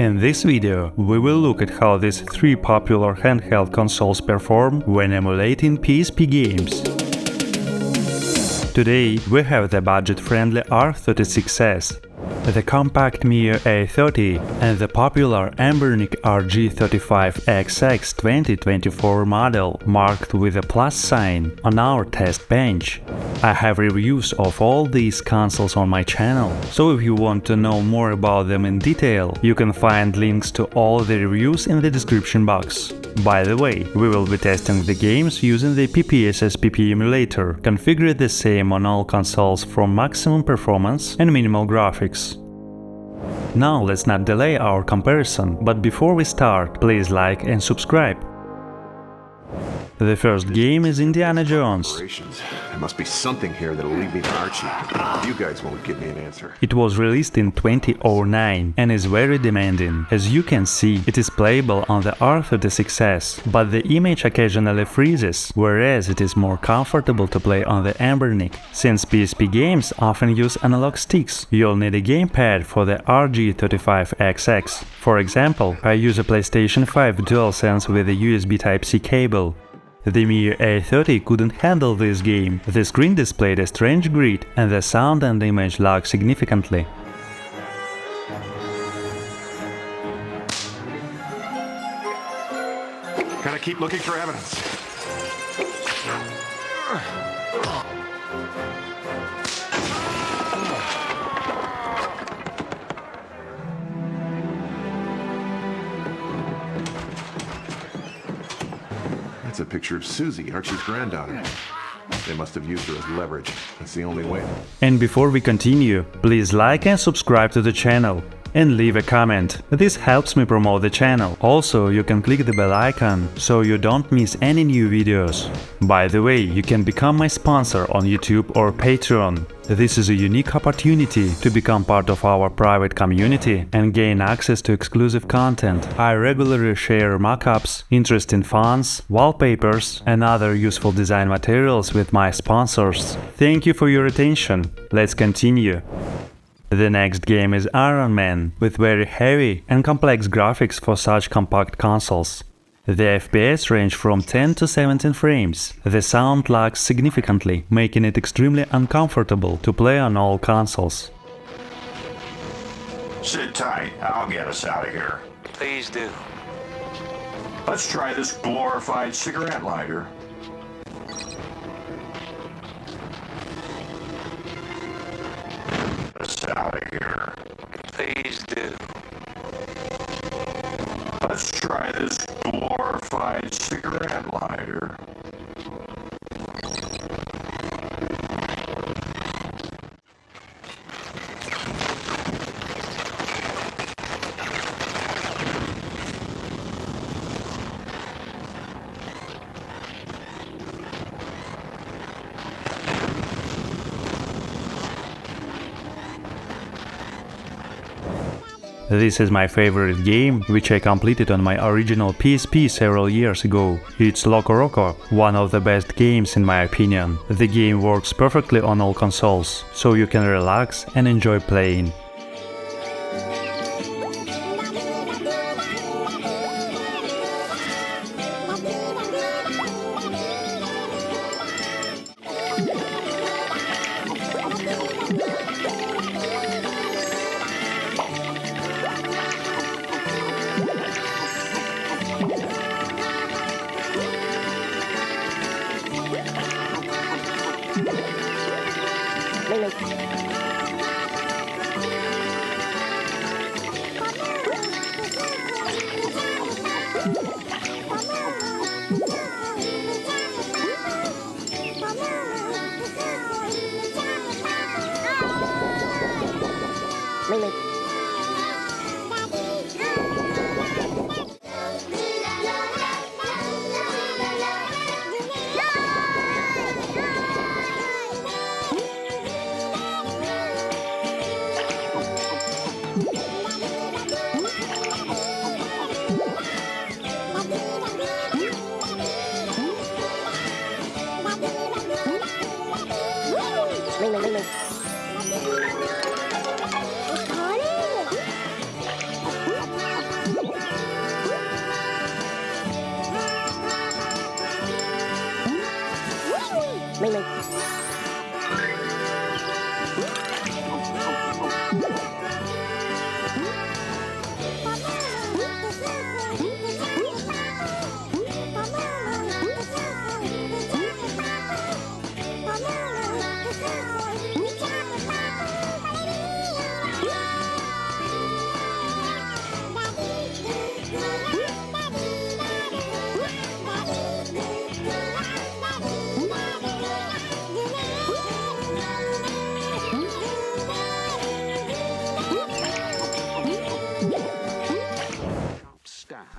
In this video, we will look at how these three popular handheld consoles perform when emulating PSP games. Today, we have the budget-friendly R36S, the compact Miyoo A30 and the popular Anbernic RG35XX 2024 model marked with a plus sign on our test bench. I have reviews of all these consoles on my channel, so if you want to know more about them in detail, you can find links to all the reviews in the description box. By the way, we will be testing the games using the PPSSPP emulator, configured the same on all consoles for maximum performance and minimal graphics. Now let's not delay our comparison, but before we start, please like and subscribe. The first game is Indiana Jones. There must be something here that'll lead me to Archie. You guys won't give me an answer. It was released in 2009 and is very demanding. As you can see, it is playable on the R36S, but the image occasionally freezes, whereas it is more comfortable to play on the Anbernic. Since PSP games often use analog sticks, you'll need a gamepad for the RG35XX. For example, I use a PlayStation 5 DualSense with a USB Type-C cable. The Miyoo A30 couldn't handle this game. The screen displayed a strange grid, and the sound and image lag significantly. Gotta keep looking for evidence. That's a picture of Susie, Archie's granddaughter. They must have used her as leverage. That's the only way. And before we continue, please like and subscribe to the channel. And leave a comment. This helps me promote the channel. Also, you can click the bell icon, so you don't miss any new videos. By the way, you can become my sponsor on YouTube or Patreon. This is a unique opportunity to become part of our private community and gain access to exclusive content. I regularly share mockups, interesting fonts, wallpapers, and other useful design materials with my sponsors. Thank you for your attention. Let's continue. The next game is IronMan, with very heavy and complex graphics for such compact consoles. The FPS range from 10 to 17 frames. The sound lags significantly, making it extremely uncomfortable to play on all consoles. Sit tight, I'll get us out of here. Please do. Let's try this glorified cigarette lighter. Us out of here. Please do. Let's try this glorified cigarette lighter. This is my favorite game, which I completed on my original PSP several years ago. It's LocoRoco, one of the best games in my opinion. The game works perfectly on all consoles, so you can relax and enjoy playing.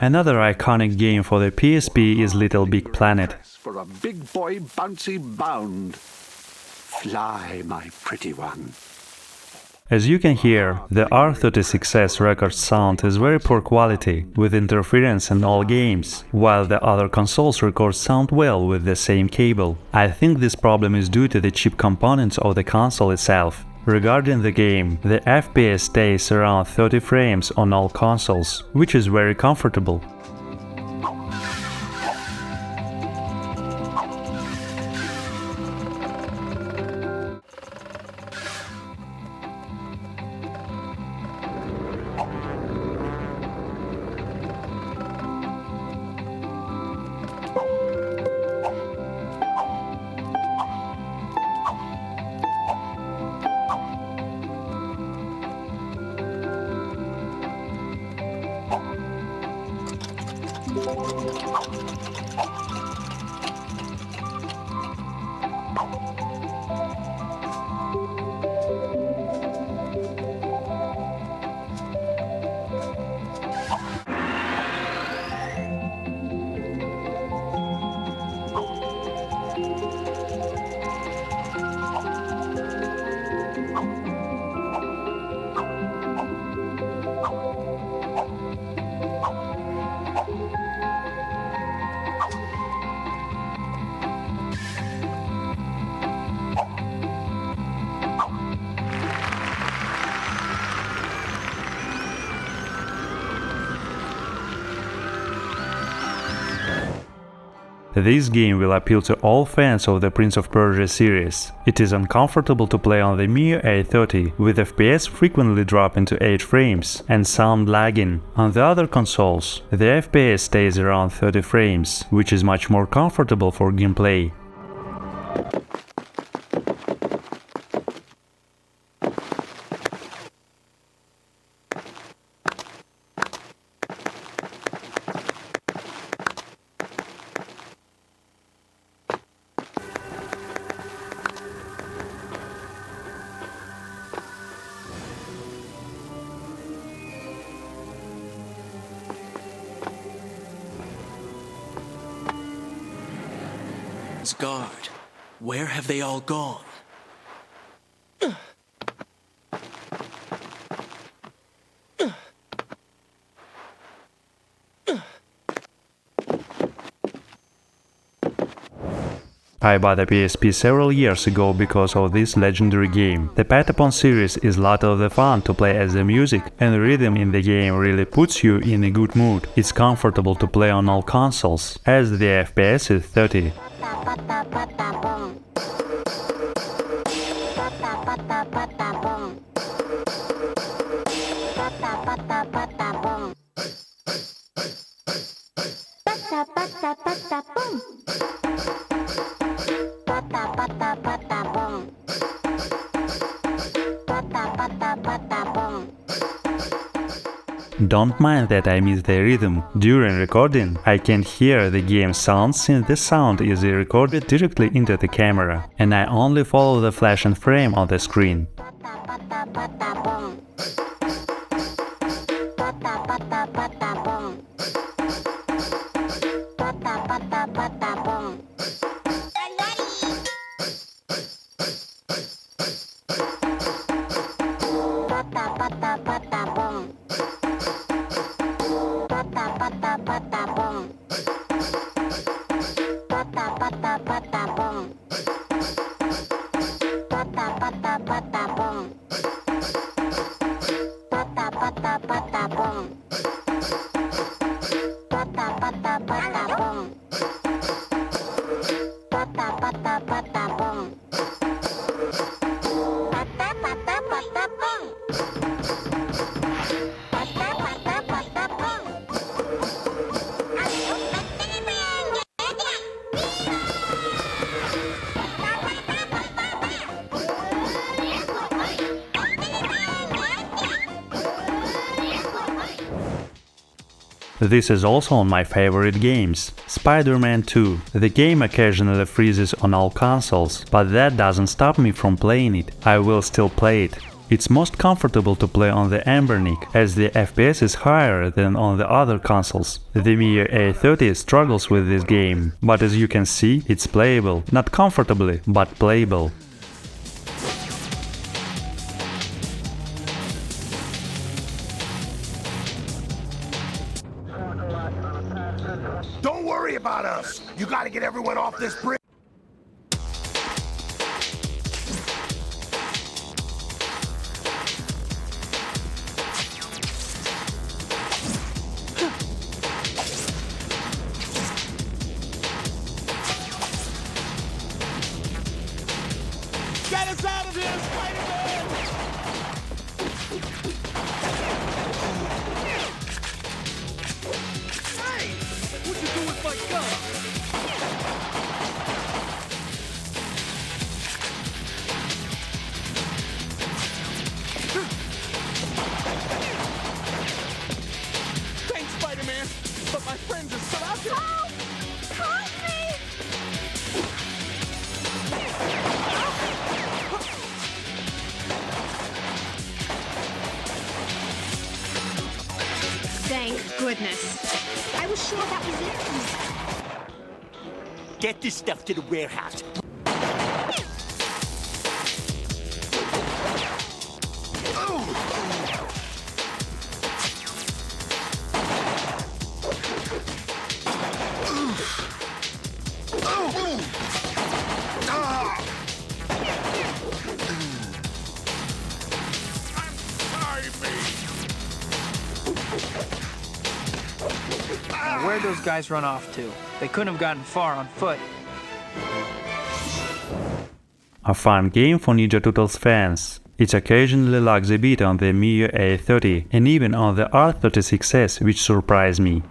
Another iconic game for the PSP is LittleBigPlanet. For a big boy bouncy bound. Fly, my pretty one. As you can hear, the R36S record sound is very poor quality, with interference in all games, while the other consoles record sound well with the same cable. I think this problem is due to the cheap components of the console itself. Regarding the game, the FPS stays around 30 frames on all consoles, which is very comfortable. This game will appeal to all fans of the Prince of Persia series. It is uncomfortable to play on the Miyoo A30, with FPS frequently dropping to 8 frames and sound lagging. On the other consoles, the FPS stays around 30 frames, which is much more comfortable for gameplay. Guard, where have they all gone? I bought a PSP several years ago because of this legendary game. The Patapon series is a lot of the fun to play as the music, and the rhythm in the game really puts you in a good mood. It's comfortable to play on all consoles, as the FPS is 30. Don't mind that I miss the rhythm. During recording, I can hear the game sound since the sound is recorded directly into the camera, and I only follow the flashing frame on the screen. Patapon. This is also on my favorite games. Spider-Man 2. The game occasionally freezes on all consoles, but that doesn't stop me from playing it. I will still play it. It's most comfortable to play on the Anbernic, as the FPS is higher than on the other consoles. The Miyoo A30 struggles with this game, but as you can see, it's playable. Not comfortably, but playable. Don't worry about us! You gotta get everyone off this bridge! Get us out of here, Spider-Man! Hey! What'd you do with my gun? Thanks, Spider-Man, but my friends are still out there. Help! Help me! Thank goodness. I was sure that was it. Get this stuff to the warehouse. Where'd those guys run off to? They couldn't have gotten far on foot. A fun game for Ninja Turtles fans. It occasionally lags a bit on the Miyoo A30 and even on the R36S, which surprised me.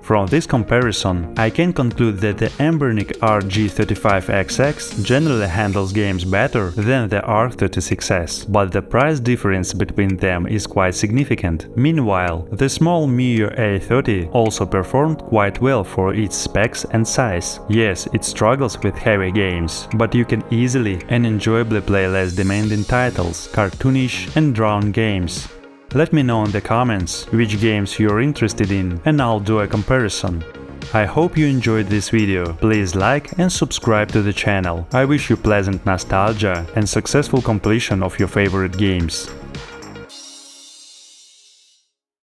From this comparison, I can conclude that the Anbernic RG35XX generally handles games better than the R36S, but the price difference between them is quite significant. Meanwhile, the small Miyoo A30 also performed quite well for its specs and size. Yes, it struggles with heavy games, but you can easily and enjoyably play less demanding titles, cartoonish and drawn games. Let me know in the comments which games you're interested in, and I'll do a comparison. I hope you enjoyed this video. Please like and subscribe to the channel. I wish you pleasant nostalgia and successful completion of your favorite games.